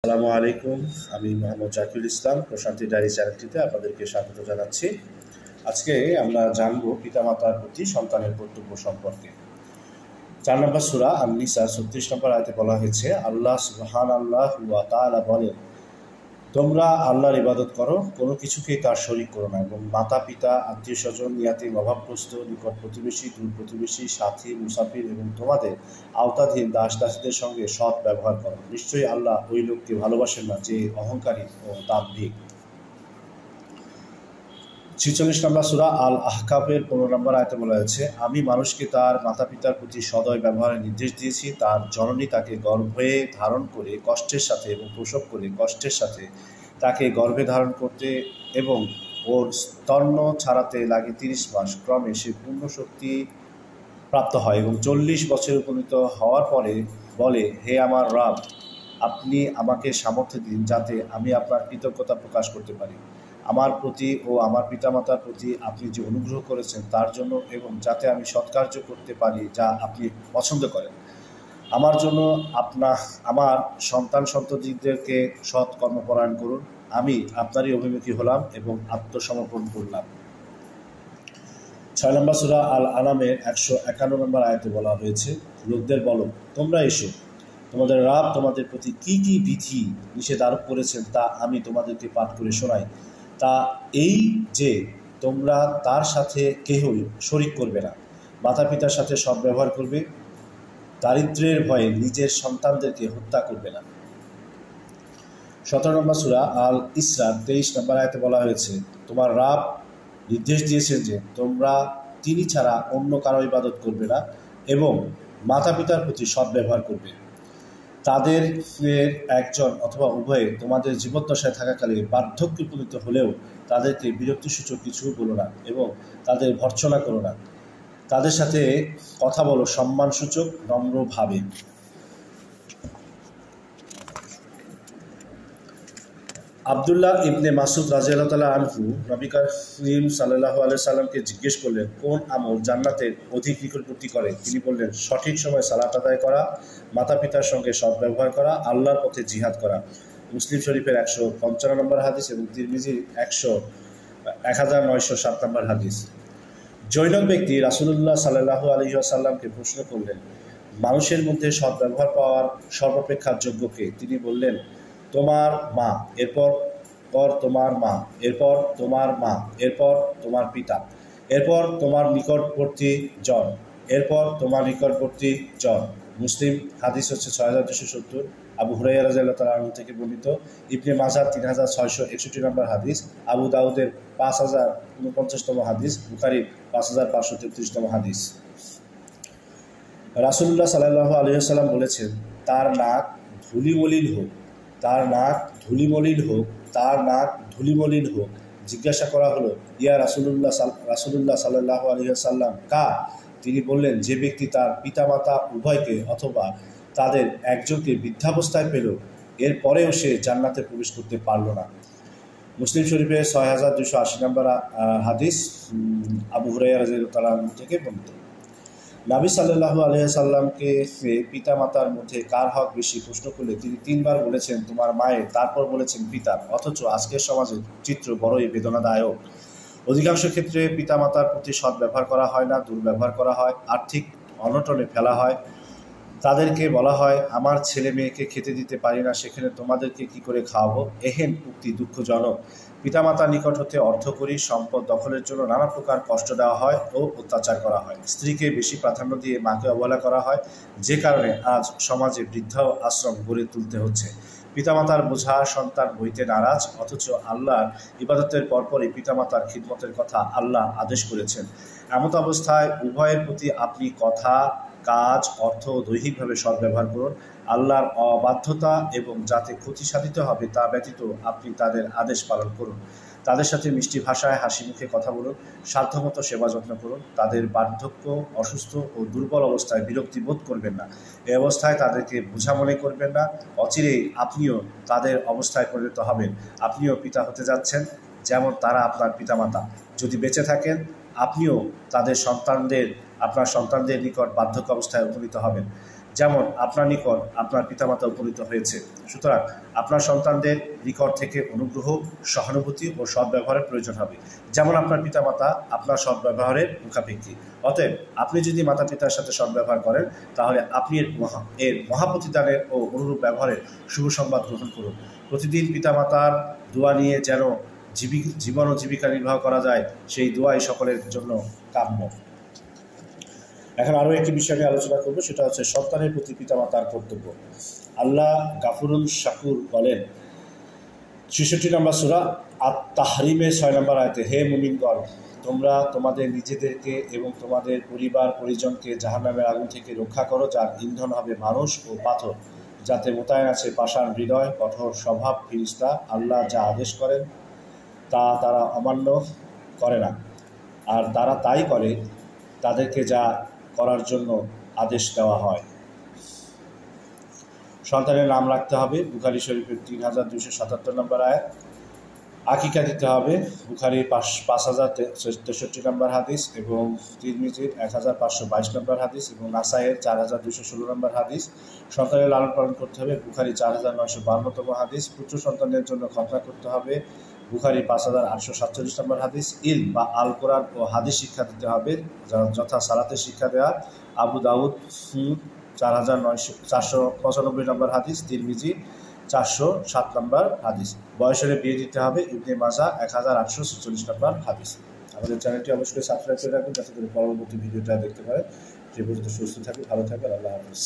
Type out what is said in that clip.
আসসালামু আলাইকুম। আমি মোহাম্মদ জাকির ইসলাম, প্রশান্তি ডায়েরি চ্যানেলটিতে আপনাদেরকে স্বাগত জানাচ্ছি। আজকে আমরা জানব পিতামাতার প্রতি সন্তানের কর্তব্য সম্পর্কে। 4 নম্বর সূরা আন-নিসা 36 নম্বর আয়াতে বলা হয়েছে, আল্লাহ সুবহানাল্লাহু ওয়া তাআলা বলেন, তোমরা আল্লাহর ইবাদত করো, কোনো কিছুকেই তার শরীক করো না, এবং মাতা পিতা, আত্মীয় স্বজন, ইয়াতীম, অভাবগ্রস্ত, নিকট প্রতিবেশী, দূর প্রতিবেশী, সাথী, মুসাফির এবং তোমাদের আওতাধীন দাস দাসীদের সঙ্গে সৎ ব্যবহার করো। নিশ্চয়ই আল্লাহ ওই লোককে ভালোবাসেন না যে অহংকারী ও দাম্ভিক। 46 নম্বর সূরা আল আহকাফের 15 নম্বর আয়াতে বলা হয়েছে, আমি মানুষকে তার মাতা পিতার প্রতি সদয় ব্যবহারের নির্দেশ দিয়েছি। তার জননী তাকে গর্ভে ধারণ করে কষ্টের সাথে এবং প্রসব করে কষ্টের সাথে তাকে গর্ভে ধারণ করতে এবং ওর স্তন্য ছাড়াতে লাগে 30 মাস। ক্রমে সে পূর্ণ শক্তি প্রাপ্ত হয় এবং 40 বছর উপনীত হওয়ার পরে বলে, হে আমার রব, আপনি আমাকে সামর্থ্য দিন যাতে আমি আপনার কৃতজ্ঞতা প্রকাশ করতে পারি আমার প্রতি ও আমার পিতামাতার প্রতি আপনি যে অনুগ্রহ করেছেন তার জন্য, এবং যাতে আমি সৎকার্য করতে পারি যা আপনি পছন্দ করেন। আমার জন্য আমার সন্তান সন্ততিদেরকে সৎ কর্মপরায়ণ করুন। আমি আপনারই অভিমুখী হলাম এবং আত্মসমর্পণ করলাম। 6 নম্বর সূরা আল আনামের 151 নম্বর আয়াতে বলা হয়েছে, লোকদের বলো, তোমরা এসো, তোমাদের রব তোমাদের প্রতি কি কি বিধি নিষেধ আরোপ করেছেন তা আমি তোমাদেরকে পাঠ করে শোনাই। তা এই যে তোমরা তার সাথে কেহই শরিক করবে না, মাতা পিতার সাথে সদ্ব্যবহার করবে, দারিদ্র্যের ভয়ে নিজের সন্তানদেরকে হত্যা করবে না। 17 নম্বর সূরা আল ইসরা 23 নম্বর আয়াতে বলা হয়েছে, তোমার রব নির্দেশ দিয়েছেন যে তোমরা তিনি ছাড়া অন্য কারো ইবাদত করবে না এবং মাতা পিতার প্রতি সদ্ব্যবহার করবে। তাদের একজন অথবা উভয়ে তোমাদের জীবদ্দশায় থাকাকালে বার্ধক্যে উপনীত হলেও তাদেরকে বিরক্তিসূচক কিছু বলো না এবং তাদের ভর্ৎসনা করো না। তাদের সাথে কথা বলো সম্মানসূচক নম্রভাবে। আবদুল্লাহ ইবনে মাসুদ রাদিয়াল্লাহু তাআলা আনহু নবী করিম সাল্লাল্লাহু আলাইহি সাল্লামকে জিজ্ঞেস করলেন, কোন আমল জান্নাতের অধিক নিকটবর্তী করে? তিনি বললেন, সঠিক সময় সালাত আদায় করা, মাতা পিতার সঙ্গে সদ্ব্যবহার করা, আল্লাহর পথে জিহাদ করা। মুসলিম শরীফের 155 নম্বর হাদিস এবং তিরমিজির 1907 নম্বর হাদিস। জৈনক ব্যক্তি রাসূলুল্লাহ সাল্লাল্লাহু আলাইহি ওয়াসাল্লামকে প্রশ্ন করলেন, মানুষের মধ্যে সদ্ব্যবহার পাওয়ার সর্বাপেক্ষা যোগ্য কে? তিনি বললেন, তোমার মা, এরপর তোমার মা, এরপর তোমার মা, এরপর তোমার পিতা, এরপর তোমার নিকটবর্তী জন, এরপর তোমার নিকটবর্তী জন। মুসলিম হাদিস হচ্ছে 6270। আবু হুরায়রা রাদিয়াল্লাহু তাআলা আনহু থেকে বর্ণিত। ইবনে মাজাহ 3661 নম্বর হাদিস, আবু দাউদের 5049তম হাদিস, বুখারীর 5533তম হাদিস। রাসূলুল্লাহ সাল্লাল্লাহু আলাইহি ওয়াসাল্লাম বলেছেন, তার নাক ধূলিমলিন হোক, তার নাক ধূলিমলিন হোক, তার নাক ধূলিমলিন হোক। জিজ্ঞাসা করা হলো, ইয়া রাসূলুল্লাহ সাল্লাল্লাহু আলাইহি ওয়াসাল্লাম, কার? তিনি বললেন, যে ব্যক্তি তার পিতামাতা উভয়কে অথবা তাদের একজনকে বৃদ্ধাবস্থায় পেল, এর পরেও সে জান্নাতে প্রবেশ করতে পারল না। মুসলিম শরীফের 6280 নম্বর হাদিস, আবু হুরায়রা রাদিয়াল্লাহু তাআলা আনহু থেকে বর্ণিত। নবী সাল্লাল্লাহু আলাইহি সাল্লামকে পিতা মাতার মধ্যে কার হক বেশি প্রশ্ন করলে তিনি 3 বার বলেছেন তোমার মায়ের, তারপর বলেছেন পিতার। অথচ আজকের সমাজের চিত্র বড়ই বেদনাদায়ক। অধিকাংশ ক্ষেত্রে পিতা মাতার প্রতি সৎ ব্যবহার করা হয় না, দুর্ব্যবহার করা হয়, আর্থিক অনটনে ফেলা হয়। তাদেরকে বলা হয়, আমার ছেলে মেয়েকে খেতে দিতে পারি না, সেখানে তোমাদেরকে কি করে খাওয়াবো? এহেন উক্তি দুঃখজনক। পিতামাতার নিকট হতে অর্থকরী সম্পদ দখলের জন্য নানা প্রকার কষ্ট দেওয়া হয় ও অত্যাচার করা হয়। স্ত্রীকে বেশি প্রাধান্য দিয়ে মাকে অবহেলা করা হয়, যে কারণে আজ সমাজে বৃদ্ধা আশ্রম গড়ে তুলতে হচ্ছে। পিতামাতার বোঝা সন্তান বইতে নারাজ, অথচ আল্লাহর ইবাদতের পরপরই পিতামাতার খিদমতের কথা আল্লাহ আদেশ করেছেন। এমত অবস্থায় উভয়ের প্রতি আপনি কথা, কাজ, অর্থ ও দৈহিকভাবে সদ্ব্যবহার করুন। আল্লাহর অবাধ্যতা এবং যাতে ক্ষতি সাধিত হবে তা ব্যতীত আপনি তাদের আদেশ পালন করুন। তাদের সাথে মিষ্টি ভাষায় হাসি মুখে কথা বলুন, সাধ্যমতো সেবা যত্ন করুন। তাদের বার্ধক্য, অসুস্থ ও দুর্বল অবস্থায় বিরক্তি বোধ করবেন না। এই অবস্থায় তাদেরকে বোঝা মনে করবেন না। অচিরেই আপনিও তাদের অবস্থায় পরিণত হবেন। আপনিও পিতা হতে যাচ্ছেন, যেমন তারা আপনার পিতামাতা। যদি বেঁচে থাকেন, আপনিও আপনার সন্তানদের নিকট বার্ধক্য অবস্থায় উপনীত হবেন। যেমন আপনার নিকট আপনার পিতামাতা উপনীত হয়েছে। সুতরাং আপনার সন্তানদের নিকট থেকে অনুগ্রহ, সহানুভূতি ও সদ্ব্যবহারের প্রয়োজন হবে, যেমন আপনার পিতামাতা আপনার সদ্ব্যবহারের মুখাপেক্ষী। অতএব আপনি যদি মাতা পিতার সাথে সদ্ব্যবহার করেন, তাহলে আপনি এর মহাপ্রতিদানের ও অনুরূপ ব্যবহারের শুভ সংবাদ গ্রহণ করুন। প্রতিদিন পিতামাতার দোয়া নিয়ে যেন জীবন ও জীবিকা নির্বাহ করা যায়, সেই দোয়াই সকলের জন্য কাম্য। এখন আরও একটি বিষয় নিয়ে আলোচনা করব, সেটা হচ্ছে সন্তানের প্রতি পিতামাতার কর্তব্য। আল্লাহ গাফুরুল শাকুর বলেন ৬৬ নম্বর সূরা আত-তাহরিমে ৬ নম্বর আয়াতে, হে মুমিনগণ, তোমরা তোমাদের নিজেদেরকে এবং তোমাদের পরিবার পরিজনকে জাহান্নামের আগুন থেকে রক্ষা করো, যার ইন্ধন হবে মানুষ ও পাথর, যাতে মোতায়েন আছে পাষাণ হৃদয়, কঠোর স্বভাব ফিরিস্তা। আল্লাহ যা আদেশ করেন তা তারা অমান্য করে না, আর তারা তাই করে তাদেরকে যা করার জন্য আদেশ দেওয়া হয়। সন্তানের নাম রাখতে হবে, বুখারী শরীফের ৩,২৭৭ নম্বর আয়াত। আকিকা দিতে হবে, বুখারীর ৫,০৬৩ নম্বর হাদিস এবং তিরমিজির ১,৫২২ নম্বর হাদিস এবং নাসাইয়ের ৪,২১৬ নম্বর হাদিস। সন্তানের লালন পালন করতে হবে, বুখারী ৪,৯৫২তম হাদিস। পুত্র সন্তানের জন্য খতনা করতে হবে, বুখারী ৫,৮৪৭ নম্বর হাদিস। ইলম বা আল কোরআন ও হাদিস শিক্ষা দিতে হবে, যথা সালাতের শিক্ষা দেওয়া, আবু দাউদ ৪,৪৯৫ নম্বর হাদিস, তিরমিজি ৪০৭ নম্বর হাদিস। বয়সের বিয়ে দিতে হবে, ইবনে মাজাহ ১,৮৪৬ নম্বর হাদিস। আমাদের চ্যানেলটি অবশ্যই সাবস্ক্রাইব করে রাখুন, যাতে করে পরবর্তী ভিডিওটা দেখতে পারেন। সে পর্যন্ত সুস্থ থাকুন, ভালো থাকবেন। আল্লাহ হাফিজ।